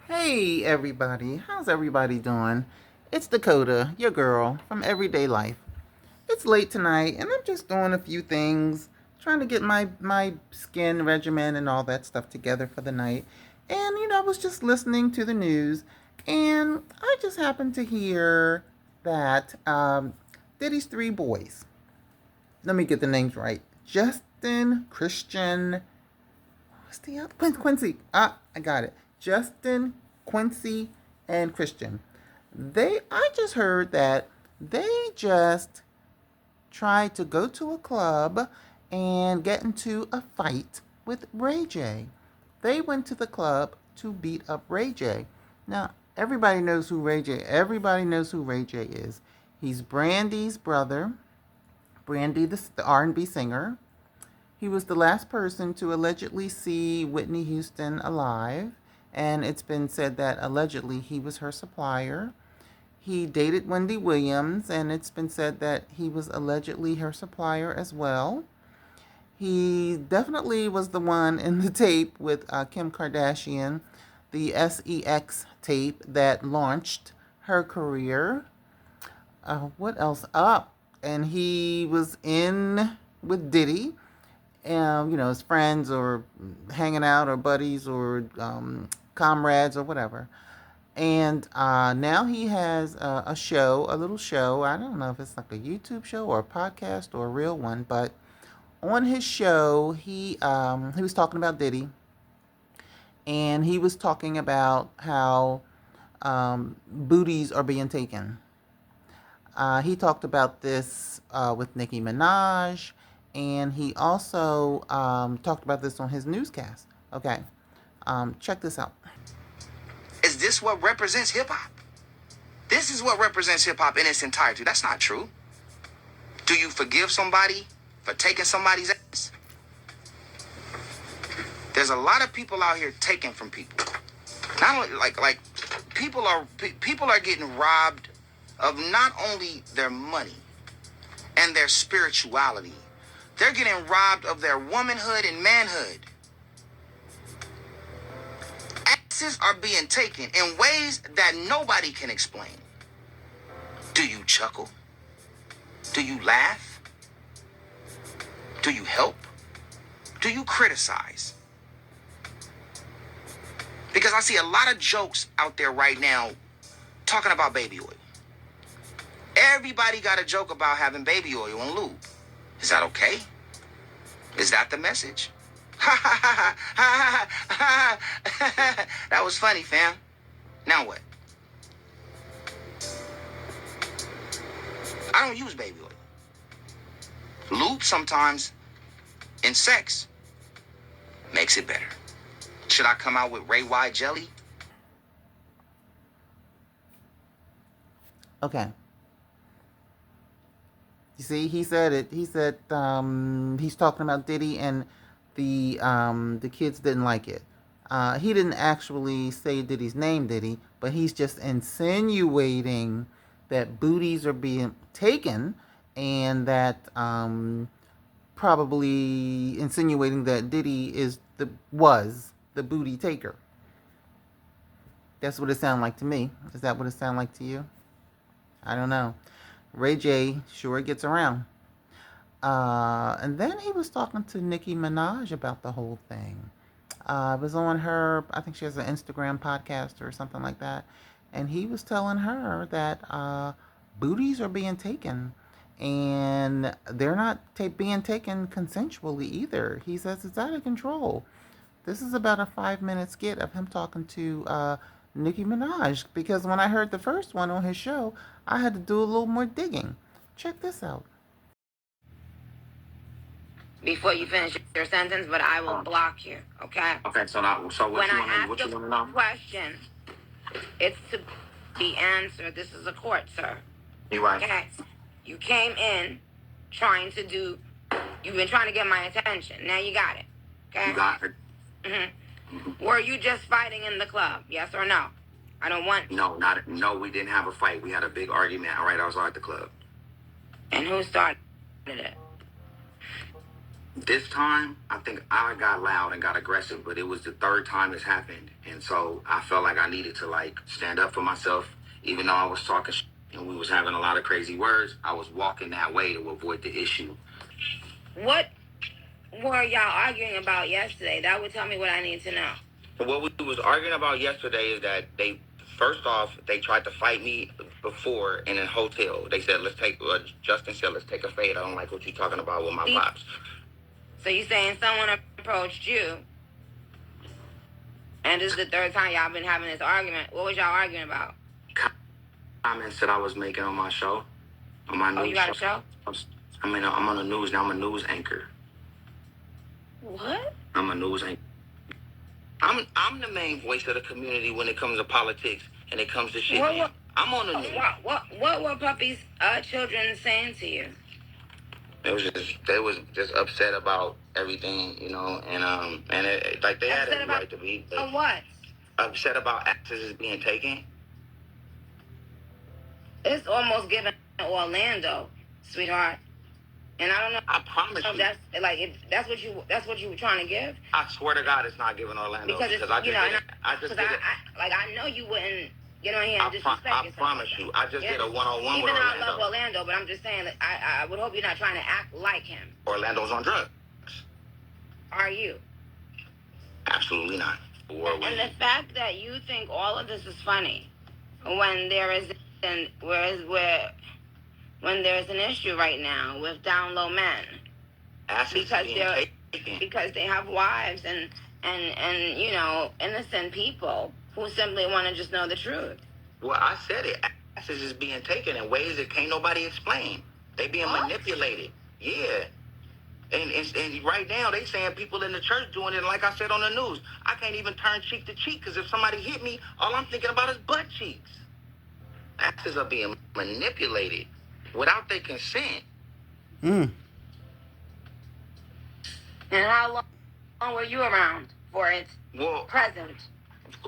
Hey everybody, how's everybody doing? It's Dakota, your girl from Everyday Life. It's late tonight and I'm just doing a few things, trying to get my skin regimen and all that stuff together for the night. And I was just listening to the news and I just happened to hear that Diddy's three boys. Let me get the names right. Justin, Christian, what's the other? Quincy. I got it. Justin, Quincy, and Christian. I just heard that they just tried to go to a club and get into a fight with Ray J. They went to the club to beat up Ray J. Now, everybody knows who Ray J. Everybody knows who Ray J is. He's Brandy's brother. Brandy, the R&B singer. He was the last person to allegedly see Whitney Houston alive, and it's been said that allegedly he was her supplier. He dated Wendy Williams, and it's been said that he was allegedly her supplier as well. He definitely was the one in the tape with Kim Kardashian, the SEX tape that launched her career. What else? Up. And he was in with Diddy, his friends or hanging out or buddies or comrades or whatever. And now he has a show, a little show. I don't know if it's like a YouTube show or a podcast or a real one, but on his show, he was talking about Diddy, and he was talking about how booties are being taken. He talked about this with Nicki Minaj, and he also talked about this on his newscast. Okay, check this out. Is this what represents hip hop? This is what represents hip hop in its entirety. That's not true. Do you forgive somebody for taking somebody's ass? There's a lot of people out here taking from people. Not only like people are getting robbed of not only their money and their spirituality. They're getting robbed of their womanhood and manhood. Asses are being taken in ways that nobody can explain. Do you chuckle? Do you laugh? Do you help? Do you criticize? Because I see a lot of jokes out there right now talking about baby oil. Everybody got a joke about having baby oil and lube. Is that okay? Is that the message? That was funny, fam. Now what? I don't use baby oil. Lube sometimes in sex makes it better. Should I come out with Ray Wide jelly? Okay. You see, he said it. He said he's talking about Diddy, and the kids didn't like it. He didn't actually say Diddy's name, Diddy, but he's just insinuating that booties are being taken, and that probably insinuating that Diddy was the booty taker. That's what it sounded like to me. Is that what it sounded like to you? I don't know. Ray J sure gets around. And then he was talking to Nicki Minaj about the whole thing. It was on her, I think she has an Instagram podcast or something like that. And he was telling her that booties are being taken. And they're not being taken consensually either. He says it's out of control. This is about a 5-minute skit of him talking to Nicki Minaj. Because when I heard the first one on his show, I had to do a little more digging. Check this out. Before you finish your sentence, but I will block you, okay? Okay, so what when you I ask want to a know? question, it's to be answered. This is a court, sir. You right. Okay. You came in trying to do. You've been trying to get my attention. Now you got it. Okay. You got it. Were you just fighting in the club? Yes or no? I don't want. No, we didn't have a fight. We had a big argument right outside the club. And who started it? This time, I think I got loud and got aggressive, but it was the third time it's happened. And so I felt like I needed to like stand up for myself, even though I was talking and we was having a lot of crazy words. I was walking that way to avoid the issue. What were y'all arguing about yesterday? That would tell me what I need to know. What we was arguing about yesterday is that they, first off, they tried to fight me before in a hotel. They said, Justin said, let's take a fade. I don't like what you're talking about with my pops. So you saying someone approached you, and this is the third time y'all been having this argument. What was y'all arguing about? Comments that I was making on my show, on my news. Oh, you got a show? I'm on the news now. I'm a news anchor. What? I'm a news anchor. I'm the main voice of the community when it comes to politics and it comes to shit. I'm on the news. What were Puppy's children saying to you? They was just upset about everything, you know, and like they had a right to be. On what? Upset about access being taken. It's almost giving Orlando, sweetheart. And I don't know. I promise you. That's like if that's what you were trying to give. I swear to God, it's not giving Orlando because I just did it. I know you wouldn't get on here and disrespect yourself. I promise you, I just did a one-on-one with Orlando. Even though I love Orlando, but I'm just saying that I would hope you're not trying to act like him. Orlando's on drugs. Are you? Absolutely not. And the fact that you think all of this is funny when there is when there's an issue right now with down low men because they have wives and you know, innocent people who simply want to just know the truth. Well, I said it. Access is being taken in ways that can't nobody explain. They being manipulated. Yeah. And right now they saying people in the church doing it. Like I said on the news, I can't even turn cheek to cheek because if somebody hit me, all I'm thinking about is butt cheeks. Access are being manipulated without their consent. And how long were you around for its present?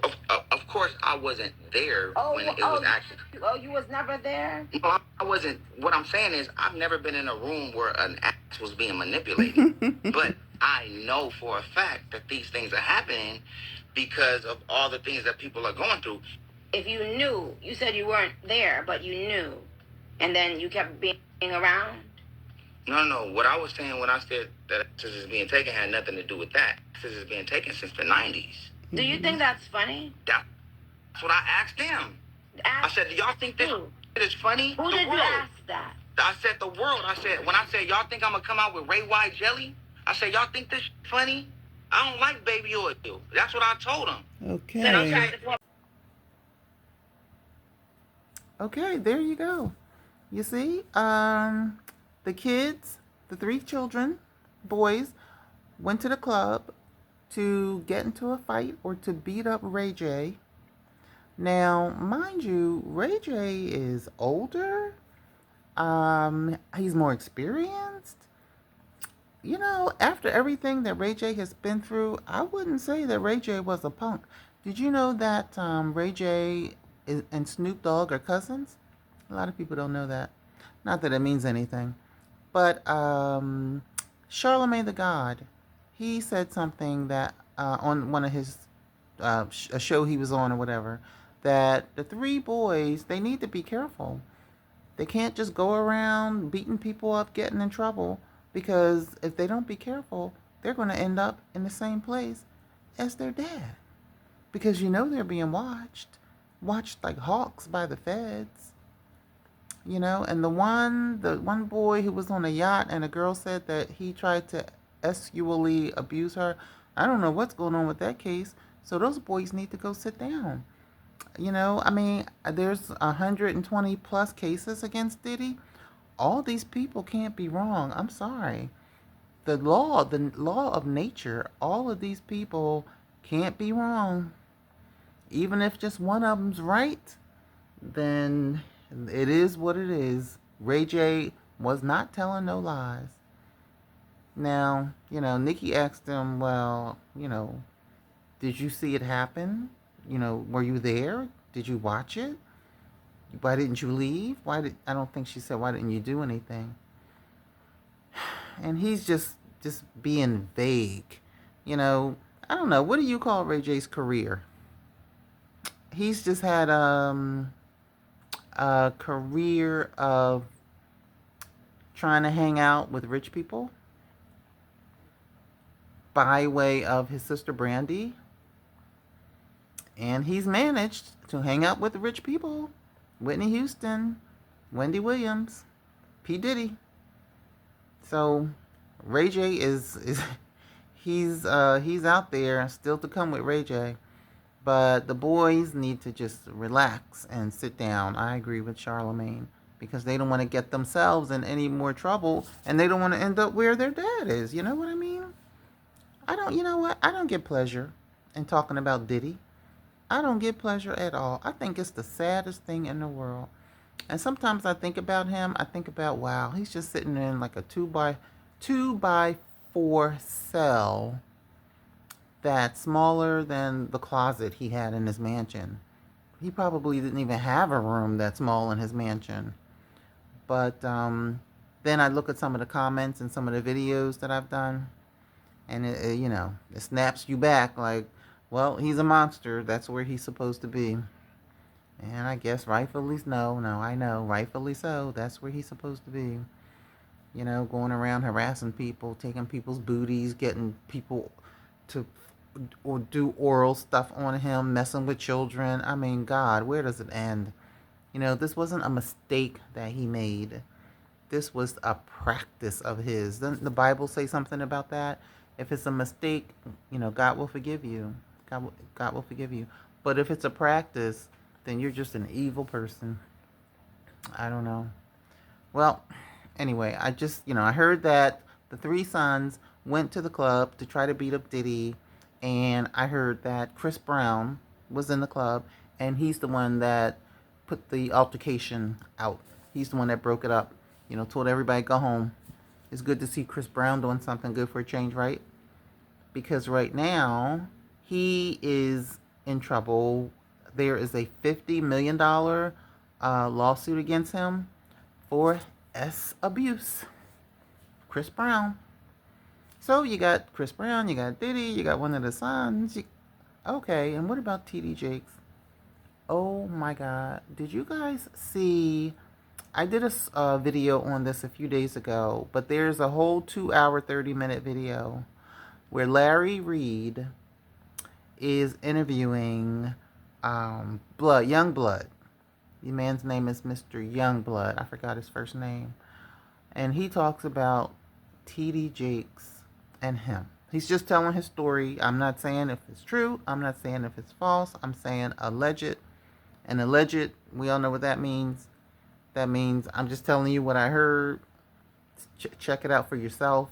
Of course, I wasn't there when it was actually. Oh, you was never there? No, I wasn't. What I'm saying is, I've never been in a room where an act was being manipulated. But I know for a fact that these things are happening because of all the things that people are going through. If you knew, you said you weren't there, but you knew, and then you kept being around? No. What I was saying when I said that access is being taken had nothing to do with that. Access is being taken since the 90s. Do you think that's funny? That's what I asked them. I said, do y'all think this is funny? Who did you ask that? I said the world. When I said, y'all think I'm going to come out with Ray White jelly? I said, y'all think this funny? I don't like baby oil. That's what I told them. Okay. Okay, there you go. You see, the kids, the 3 children, boys, went to the club to get into a fight or to beat up Ray J. Now, mind you, Ray J is older. He's more experienced. You know, after everything that Ray J has been through, I wouldn't say that Ray J was a punk. Did you know that Ray J and Snoop Dogg are cousins? A lot of people don't know that. Not that it means anything. But Charlemagne the God, he said something that on one of his a show he was on or whatever, that the 3 boys, they need to be careful. They can't just go around beating people up, getting in trouble, because if they don't be careful, they're going to end up in the same place as their dad. Because you know they're being watched like hawks by the feds. You know, and the one boy who was on a yacht and a girl said that he tried to sexually abuse her. I don't know what's going on with that case. So those boys need to go sit down. You know, I mean, there's 120 plus cases against Diddy. All these people can't be wrong. I'm sorry. The law of nature, all of these people can't be wrong. Even if just one of them's right, then it is what it is. Ray J was not telling no lies. Now, you know, Nikki asked him, well, you know, did you see it happen? You know, were you there? Did you watch it? Why didn't you leave? I don't think she said, why didn't you do anything? And he's just just being vague. You know, I don't know. What do you call Ray J's career? He's just had a career of trying to hang out with rich people by way of his sister Brandy. And he's managed to hang out with rich people. Whitney Houston, Wendy Williams, P. Diddy. So Ray J is he's out there still to come with Ray J. But the boys need to just relax and sit down. I agree with Charlemagne because they don't want to get themselves in any more trouble and they don't want to end up where their dad is. You know what I mean? You know what? I don't get pleasure in talking about Diddy. I don't get pleasure at all. I think it's the saddest thing in the world. And sometimes I think about him. I think about, wow, he's just sitting in like a two by four cell that's smaller than the closet he had in his mansion. He probably didn't even have a room that small in his mansion. But then I look at some of the comments and some of the videos that I've done, and it snaps you back like, well, he's a monster. That's where he's supposed to be. And I guess rightfully I know, rightfully so. That's where he's supposed to be. Going around harassing people, taking people's booties, getting people to or do oral stuff on him, messing with children. I mean, God, where does it end? This wasn't a mistake that he made. This was a practice of his. Doesn't the Bible say something about that? If it's a mistake, God will forgive you. God will forgive you. But if it's a practice, then you're just an evil person. I don't know. Well, anyway, I heard that the three sons went to the club to try to beat up Diddy, and I heard that Chris Brown was in the club, and he's the one that put the altercation out. He's the one that broke it up. Told everybody go home. It's good to see Chris Brown doing something good for a change, right? Because right now he is in trouble. There is a $50 million lawsuit against him for abuse. Chris Brown. So you got Chris Brown, you got Diddy, you got one of the sons. Okay, and what about TD Jakes? Oh my God. Did you guys see? I did a video on this a few days ago, but there's a whole 2-hour, 30-minute video where Larry Reid is interviewing Youngblood. The man's name is Mr. Youngblood. I forgot his first name. And he talks about TD Jakes and him. He's just telling his story. I'm not saying if it's true. I'm not saying if it's false. I'm saying alleged. And alleged, we all know what that means. That means I'm just telling you what I heard. Check it out for yourself.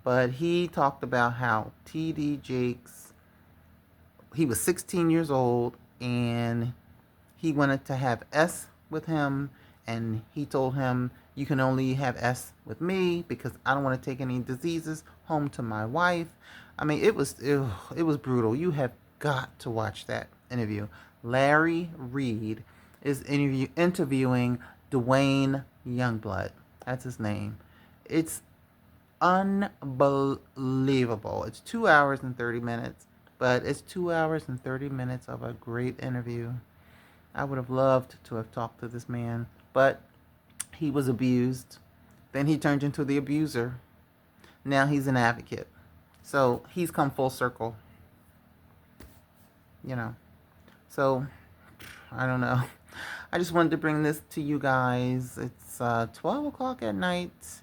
But he talked about how TD Jakes, he was 16 years old and he wanted to have S with him, and he told him, you can only have S with me because I don't want to take any diseases home to my wife. I mean, it was brutal. You have got to watch that interview. Larry Reid is interviewing Dwayne Youngblood. That's his name. It's unbelievable. It's 2 hours and 30 minutes, but it's 2 hours and 30 minutes of a great interview. I would have loved to have talked to this man, but he was abused. Then he turned into the abuser. Now he's an advocate. So he's come full circle. So I don't know. I just wanted to bring this to you guys. It's 12 o'clock at night,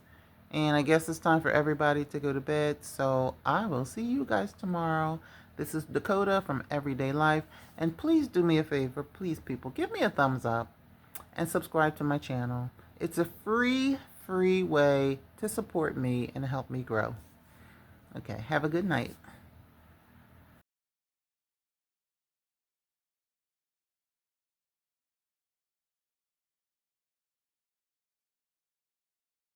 and I guess it's time for everybody to go to bed. So I will see you guys tomorrow. This is Dakota from Everyday Life. And please do me a favor. Please, people, give me a thumbs up and subscribe to my channel. It's a free way to support me and help me grow. Okay, have a good night.